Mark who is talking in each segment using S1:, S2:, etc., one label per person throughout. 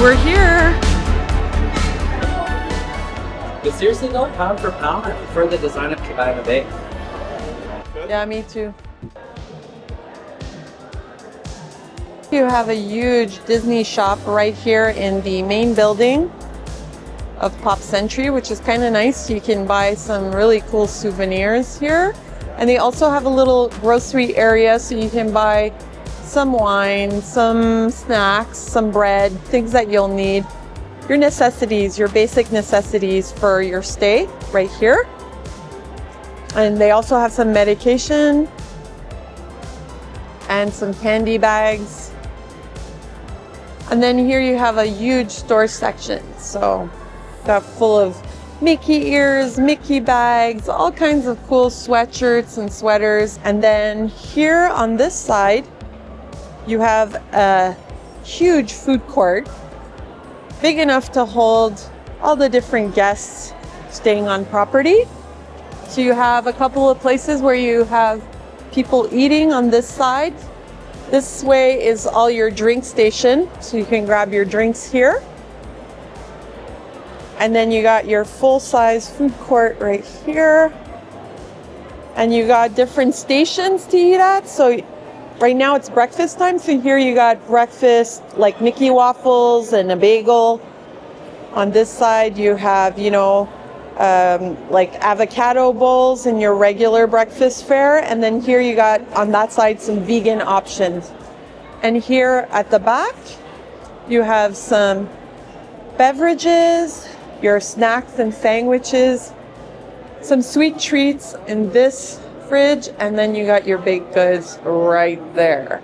S1: We're here.
S2: But seriously though, pound for pound, I prefer the design of Cafeteria Bay.
S1: Yeah, me too. You have a huge Disney shop right here in the main building of Pop Century, which is kind of nice. You can buy some really cool souvenirs here. And they also have a little grocery area, so you can buy some wine, some snacks, some bread, things that you'll need. Your necessities, your basic necessities for your stay right here. And they also have some medication and some candy bags. And then here you have a huge storage section. So got full of Mickey ears, Mickey bags, all kinds of cool sweatshirts and sweaters. And then here on this side, you have a huge food court, big enough to hold all the different guests staying on property. So you have a couple of places where you have people eating on this side. This way is all your drink station, so you can grab your drinks here. And then you got your full-size food court right here. And you got different stations to eat at. So right now it's breakfast time, so here you got breakfast like Mickey waffles and a bagel. On this side you have, like avocado bowls and your regular breakfast fare. And then here you got on that side some vegan options. And here at the back, you have some beverages, your snacks and sandwiches, some sweet treats in this fridge, and then you got your baked goods right there.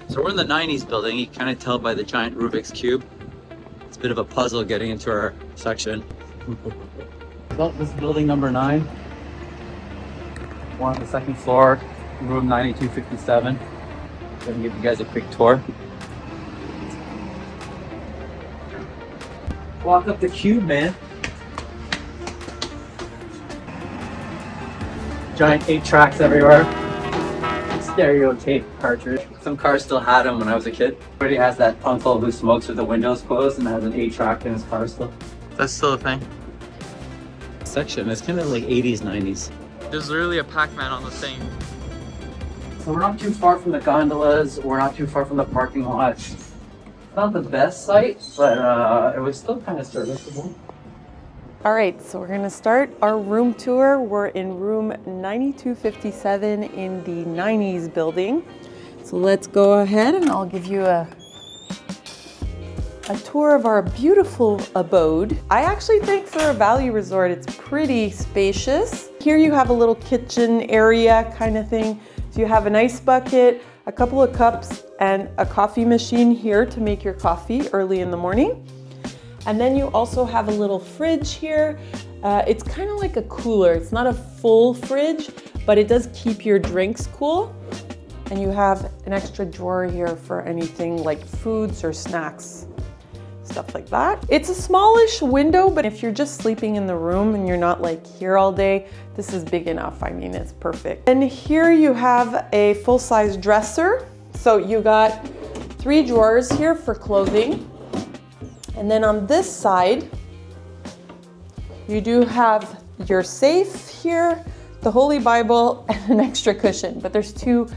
S2: So we're in the 90s building. You kind of tell by the giant Rubik's Cube. It's a bit of a puzzle getting into our section. Well, this is building number 9. We're on the second floor, room 9257. I'm gonna give you guys a quick tour. Walk up the cube, man. Giant 8 tracks everywhere. Stereo tape cartridge. Some cars still had them when I was a kid. Everybody has that uncle who smokes with the windows closed and has an 8-track in his car still.
S1: That's still a thing.
S2: Section, it's kind of like 80s, 90s.
S1: There's literally a Pac-Man on the thing.
S2: So we're not too far from the gondolas. We're not too far from the parking lot. It's not the best site, but it was still kind of serviceable.
S1: All right, so we're gonna start our room tour. We're in room 9257 in the 90s building. So let's go ahead and I'll give you a tour of our beautiful abode. I actually think for a value resort, it's pretty spacious. Here you have a little kitchen area kind of thing. So you have an ice bucket, a couple of cups, and a coffee machine here to make your coffee early in the morning. And then you also have a little fridge here. It's kind of like a cooler. It's not a full fridge, but it does keep your drinks cool. And you have an extra drawer here for anything like foods or snacks, stuff like that. It's a smallish window, but if you're just sleeping in the room and you're not like here all day, this is big enough. I mean, it's perfect. And here you have a full-size dresser. So you got 3 drawers here for clothing. And then on this side, you do have your safe here, the Holy Bible, and an extra cushion, but there's 2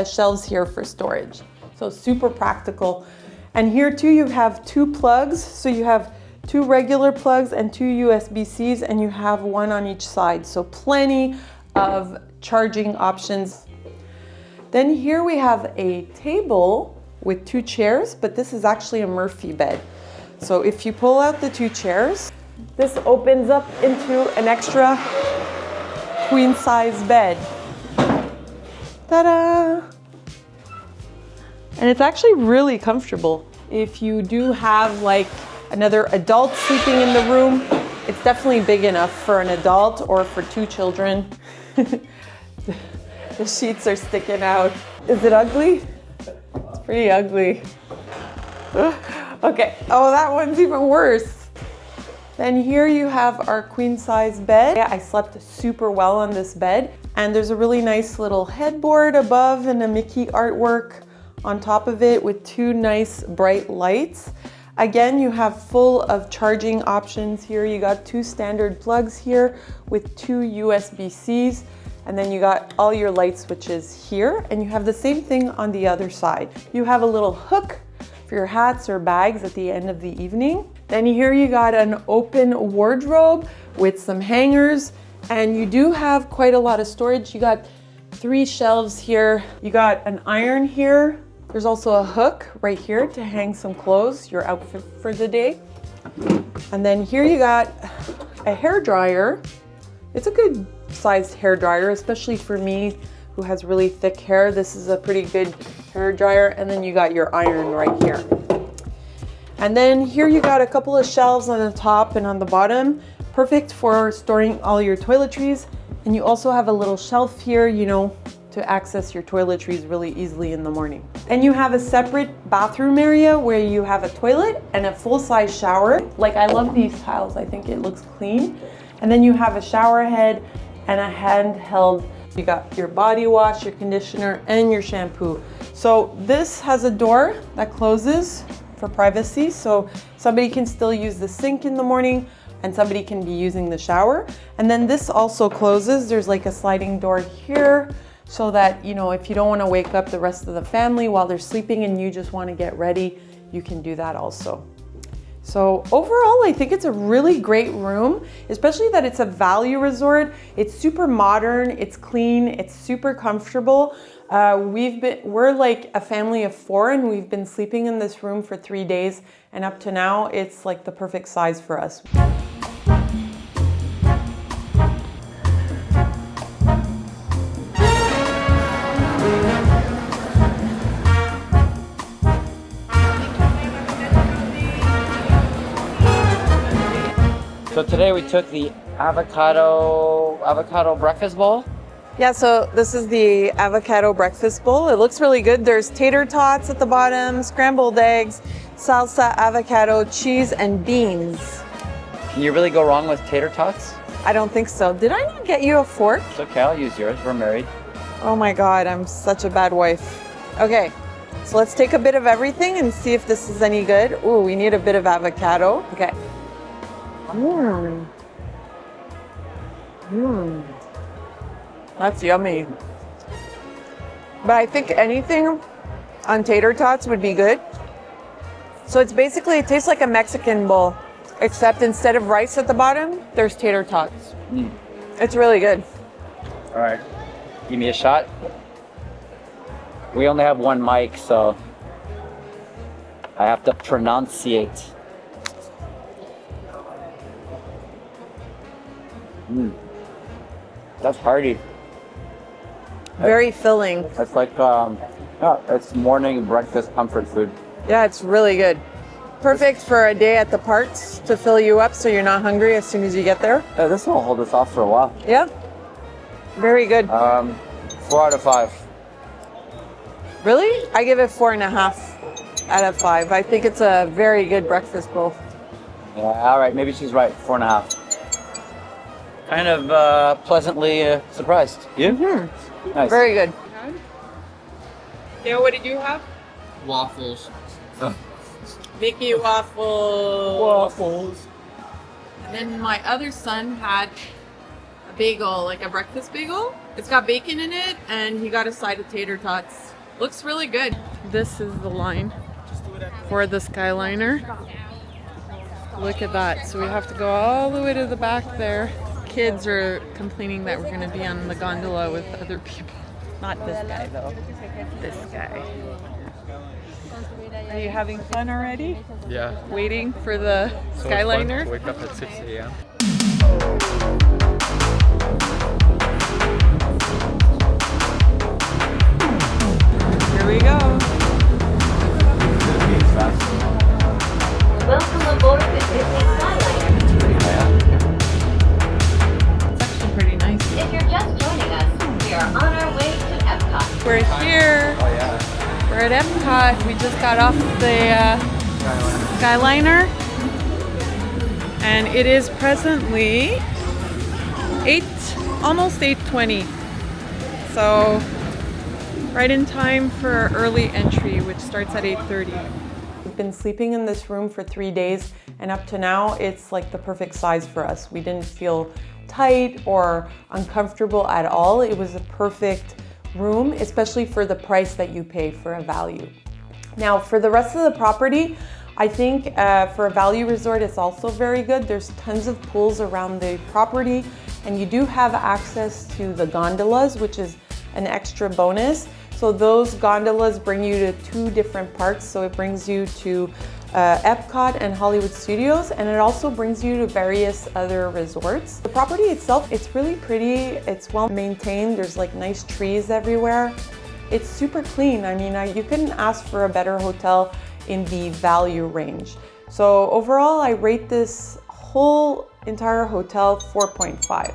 S1: shelves here for storage. So super practical. And here too, you have 2 plugs. So you have 2 regular plugs and 2 USB-Cs, and you have 1 on each side. So plenty of charging options. Then here we have a table with 2 chairs, but this is actually a Murphy bed. So if you pull out the 2 chairs, this opens up into an extra queen size bed. Ta-da! And it's actually really comfortable. If you do have like another adult sleeping in the room, it's definitely big enough for an adult or for 2 children. The sheets are sticking out. Is it ugly? It's pretty ugly. Okay, oh, that one's even worse. Then here you have our queen size bed. Yeah, I slept super well on this bed. And there's a really nice little headboard above and a Mickey artwork on top of it with 2 nice bright lights. Again, you have full of charging options here. You got 2 standard plugs here with 2 USB-Cs. And then you got all your light switches here, and you have the same thing on the other side. You have a little hook for your hats or bags at the end of the evening. Then here you got an open wardrobe with some hangers, and you do have quite a lot of storage. You got 3 shelves here. You got an iron here. There's also a hook right here to hang some clothes, your outfit for the day. And then here you got a hair dryer. It's a good sized hair dryer, especially for me who has really thick hair. This is a pretty good hair dryer. And then you got your iron right here. And then here you got a couple of shelves on the top and on the bottom, perfect for storing all your toiletries. And you also have a little shelf here, you know, to access your toiletries really easily in the morning. And you have a separate bathroom area where you have a toilet and a full-size shower. Like, I love these tiles, I think it looks clean. And then you have a shower head and a handheld. You got your body wash, your conditioner, and your shampoo. So this has a door that closes for privacy, so somebody can still use the sink in the morning and somebody can be using the shower. And then this also closes. There's like a sliding door here so that, you know, if you don't want to wake up the rest of the family while they're sleeping and you just want to get ready, you can do that also. So overall, I think it's a really great room, especially that it's a value resort. It's super modern, it's clean, it's super comfortable. We're like a family of 4 and we've been sleeping in this room for 3 days, and up to now, it's like the perfect size for us.
S2: So today we took the avocado breakfast bowl.
S1: Yeah, so this is the avocado breakfast bowl. It looks really good. There's tater tots at the bottom, scrambled eggs, salsa, avocado, cheese, and beans.
S2: Can you really go wrong with tater tots?
S1: I don't think so. Did I not get you a fork?
S2: It's okay, I'll use yours. We're married.
S1: Oh my God, I'm such a bad wife. Okay, so let's take a bit of everything and see if this is any good. Ooh, we need a bit of avocado. Okay. That's yummy. But I think anything on tater tots would be good. So it's basically, it tastes like a Mexican bowl, except instead of rice at the bottom, there's tater tots. It's really good.
S2: All right, give me a shot. We only have one mic, so I have to pronunciate. That's hearty.
S1: Very filling.
S2: It's like, it's morning breakfast comfort food.
S1: Yeah, it's really good. Perfect for a day at the parks to fill you up so you're not hungry as soon as you get there.
S2: Yeah, this will hold us off for a while.
S1: Yeah, very good.
S2: 4 out of 5.
S1: Really? I give it 4.5 out of 5. I think it's a very good breakfast bowl.
S2: Yeah, all right, maybe she's right, 4.5. Kind of pleasantly surprised. You?
S1: Mm-hmm.
S2: Nice.
S1: Very good. Yeah, what did you have?
S3: Waffles.
S1: Mickey waffles.
S2: Waffles.
S1: And then my other son had a bagel, like a breakfast bagel. It's got bacon in it, and he got a side of tater tots. Looks really good. This is the line for the Skyliner. Look at that. So we have to go all the way to the back there. Kids are complaining that we're going to be on the gondola with other people. Not this guy, though. This guy. Are you having fun already?
S3: Yeah.
S1: Waiting for the Skyliner?
S3: Wake up at 6 a.m.
S1: Here we go.
S4: aboard the Disney Skyliner.
S1: It's actually pretty nice.
S4: If you're just joining us, we are on our way to Epcot.
S1: We're here.
S3: Oh yeah.
S1: We're at Epcot. We just got off the Skyliner. And it is presently almost 8:20. So right in time for early entry, which starts at 8:30. We've been sleeping in this room for 3 days, and up to now, it's like the perfect size for us. We didn't feel tight or uncomfortable at all. It was a perfect room, especially for the price that you pay for a value. Now, for the rest of the property, I think for a value resort, it's also very good. There's tons of pools around the property, and you do have access to the gondolas, which is an extra bonus. So those gondolas bring you to 2 different parks. So it brings you to Epcot and Hollywood Studios, and it also brings you to various other resorts. The property itself, it's really pretty. It's well maintained. There's like nice trees everywhere. It's super clean. I mean, you couldn't ask for a better hotel in the value range. So overall, I rate this whole entire hotel 4.5.